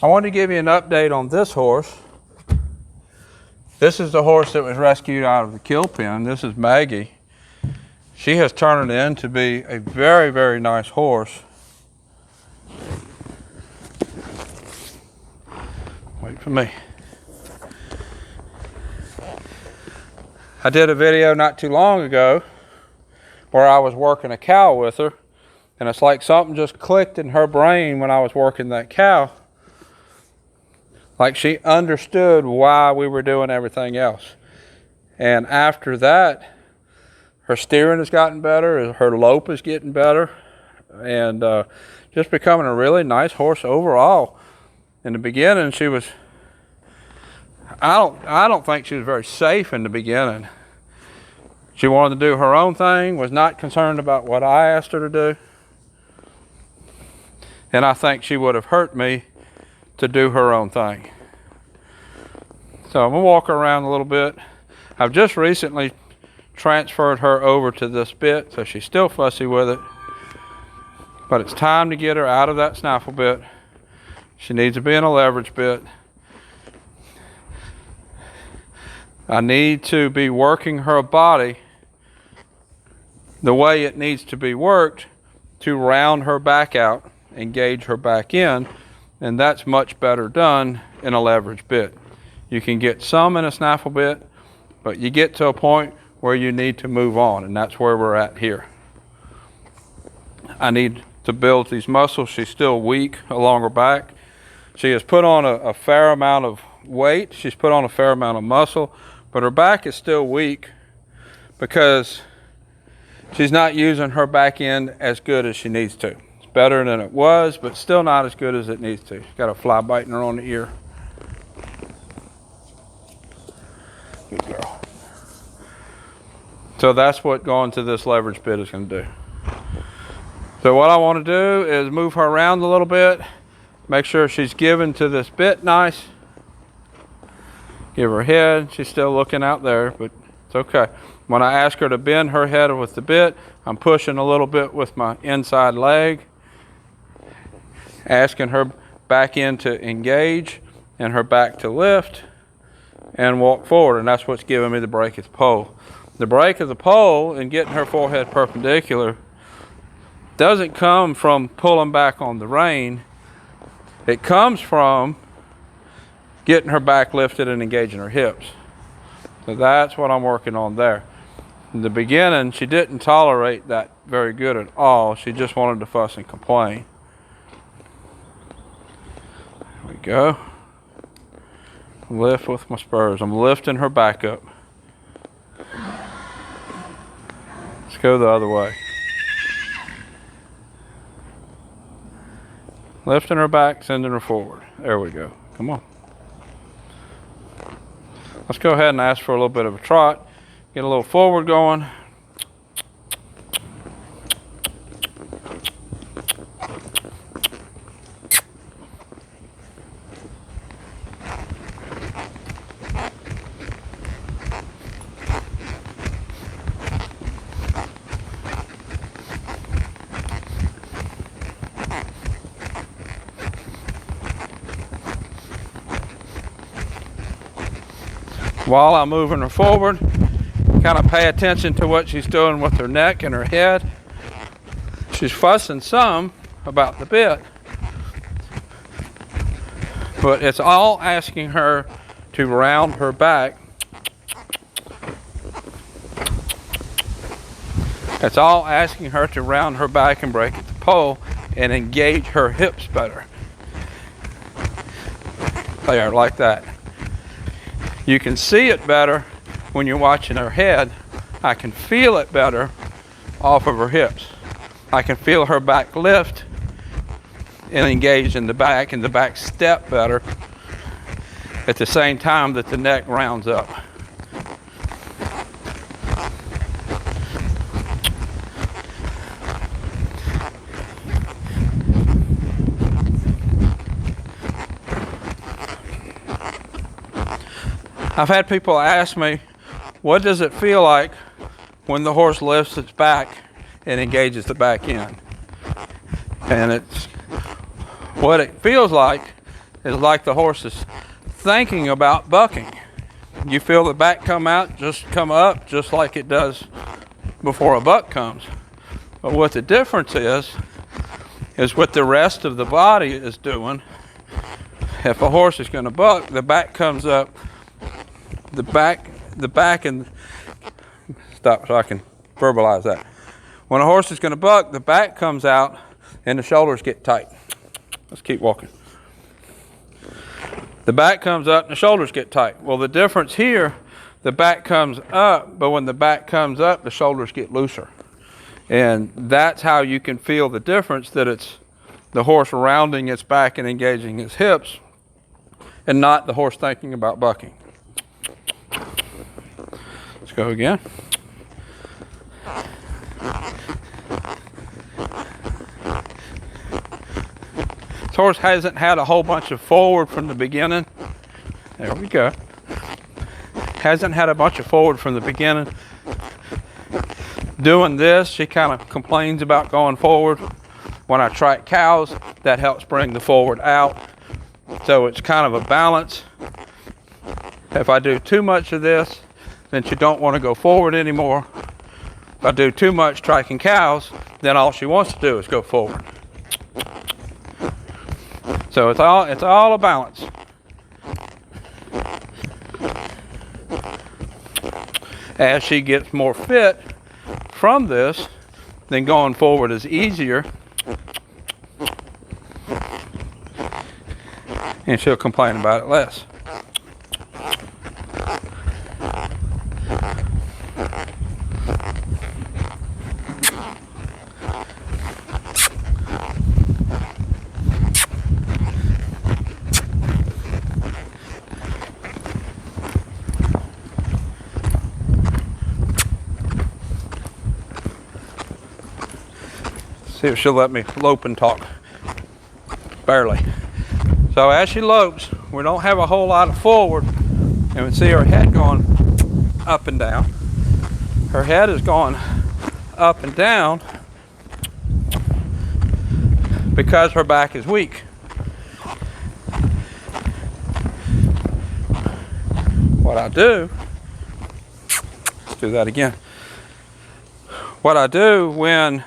I wanted to give you an update on this horse. This is the horse that was rescued out of the kill pen. This is Maggie. She has turned in to be a very, very nice horse. Wait for me. I did a video not too long ago where I was working a cow with her, and it's like something just clicked in her brain when I was working that cow. Like she understood why we were doing everything else. And after that, her steering has gotten better, her lope is getting better, and just becoming a really nice horse overall. In the beginning, she was, I don't think she was very safe in the beginning. She wanted to do her own thing, was not concerned about what I asked her to do. And I think she would have hurt me to do her own thing. So I'm gonna walk her around a little bit. I've just recently transferred her over to this bit, so she's still fussy with it. But it's time to get her out of that snaffle bit. She needs to be in a leverage bit. I need to be working her body the way it needs to be worked to round her back out, engage her back in, and that's much better done in a leverage bit. You can get some in a snaffle bit, but you get to a point where you need to move on, and that's where we're at here. I need to build these muscles. She's still weak along her back. She has put on a fair amount of weight. She's put on a fair amount of muscle, but her back is still weak because she's not using her back end as good as she needs to. It's better than it was, but still not as good as it needs to. She's got a fly biting her on the ear. Good girl. So that's what going to this leverage bit is going to do. So what I want to do is move her around a little bit, make sure she's given to this bit nice. Give her head. She's still looking out there, but it's okay. When I ask her to bend her head with the bit, I'm pushing a little bit with my inside leg, asking her back in to engage and her back to lift and walk forward, and that's what's giving me the break at the pole. The break of the pole and getting her forehead perpendicular doesn't come from pulling back on the rein. It comes from getting her back lifted and engaging her hips. So that's what I'm working on there. In the beginning, she didn't tolerate that very good at all. She just wanted to fuss and complain. There we go. Lift with my spurs. I'm lifting her back up. Let's go the other way. Lifting her back, sending her forward. There we go. Come on. Let's go ahead and ask for a little bit of a trot. Get a little forward going. While I'm moving her forward, kind of pay attention to what she's doing with her neck and her head. She's fussing some about the bit, but it's all asking her to round her back. It's all asking her to round her back and break at the pole and engage her hips better. There, like that. You can see it better when you're watching her head. I can feel it better off of her hips. I can feel her back lift and engage in the back, and the back step better at the same time that the neck rounds up. I've had people ask me, what does it feel like when the horse lifts its back and engages the back end? And it's what it feels like is like the horse is thinking about bucking. You feel the back come out, just come up, just like it does before a buck comes. But what the difference is what the rest of the body is doing. If a horse is going to buck, the back comes up, the back and stop so I can verbalize that. When a horse is going to buck, the back comes out and the shoulders get tight. Let's keep walking. The back comes up and the shoulders get tight. Well, the difference here, the back comes up, but when the back comes up, the shoulders get looser. And that's how you can feel the difference, that it's the horse rounding its back and engaging its hips, and not the horse thinking about bucking. Let's go again. This horse hasn't had a whole bunch of forward from the beginning. There we go. Hasn't had a bunch of forward from the beginning. Doing this, she kind of complains about going forward. When I track cows, that helps bring the forward out. So it's kind of a balance. If I do too much of this, then she don't want to go forward anymore. If I do too much tracking cows, then all she wants to do is go forward. So it's all a balance. As she gets more fit from this, then going forward is easier. And she'll complain about it less. See if she'll let me lope and talk. Barely. So as she lopes, we don't have a whole lot of forward, and we see her head going up and down. Her head is going up and down because her back is weak. What I do, let's do that again. What I do when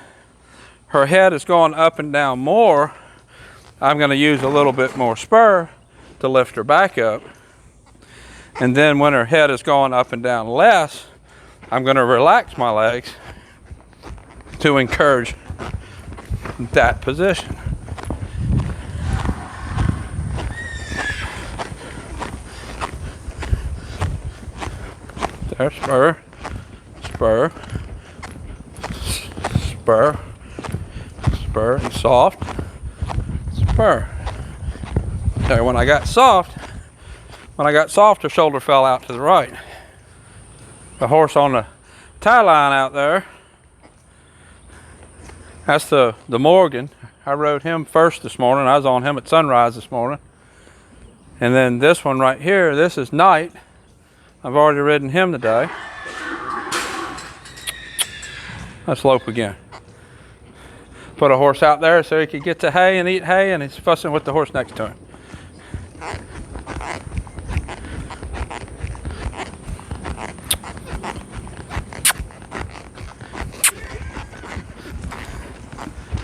her head is going up and down more, I'm going to use a little bit more spur to lift her back up. And then when her head is going up and down less, I'm going to relax my legs to encourage that position. There, spur, spur, spur, spur, and soft, spur. Okay, when I got soft, her shoulder fell out to the right. The horse on the tie line out there, that's the Morgan. I rode him first this morning. I was on him at sunrise this morning. And then this one right here, this is Night. I've already ridden him today. Let's lope again. Put a horse out there so he could get to hay and eat hay, and he's fussing with the horse next to him.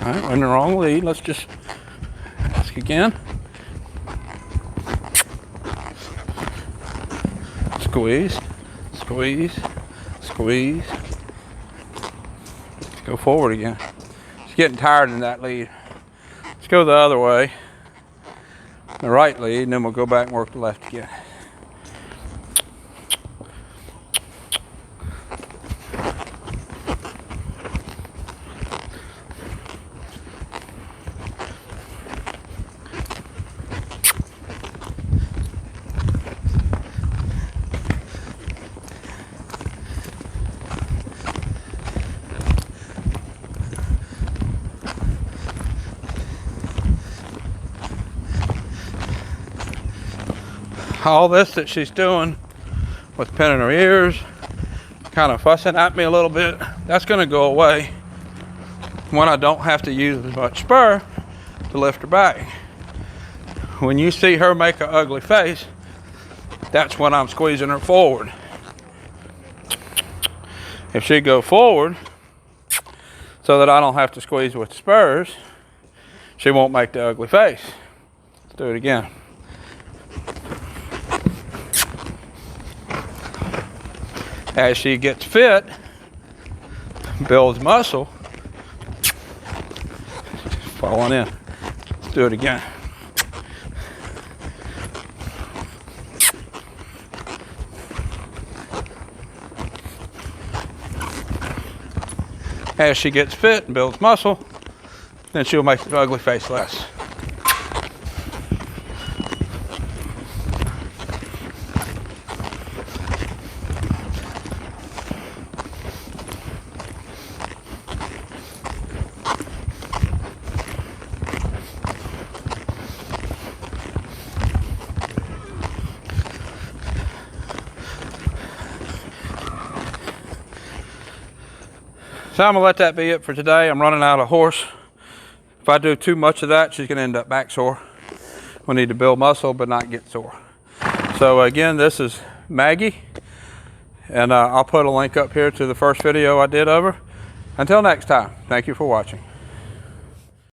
All right, we're in the wrong lead. Let's just ask again. Squeeze, squeeze, squeeze. Let's go forward again. She's getting tired in that lead. Let's go the other way, the right lead, and then we'll go back and work the left again. All this that she's doing with pinning her ears, kind of fussing at me a little bit, that's going to go away when I don't have to use as much spur to lift her back. when you see her make an ugly face, that's when I'm squeezing her forward. If she go forward, so that I don't have to squeeze with spurs, she won't make the ugly face. Let's do it again. As she gets fit, builds muscle, falling in. Let's do it again. As she gets fit and builds muscle, then she'll make the ugly face less. So I'm gonna let that be it for today. I'm running out of horse. If I do too much of that, she's gonna end up back sore. We need to build muscle but not get sore. So again, this is Maggie, and I'll put a link up here to the first video I did of her. Until next time, thank you for watching.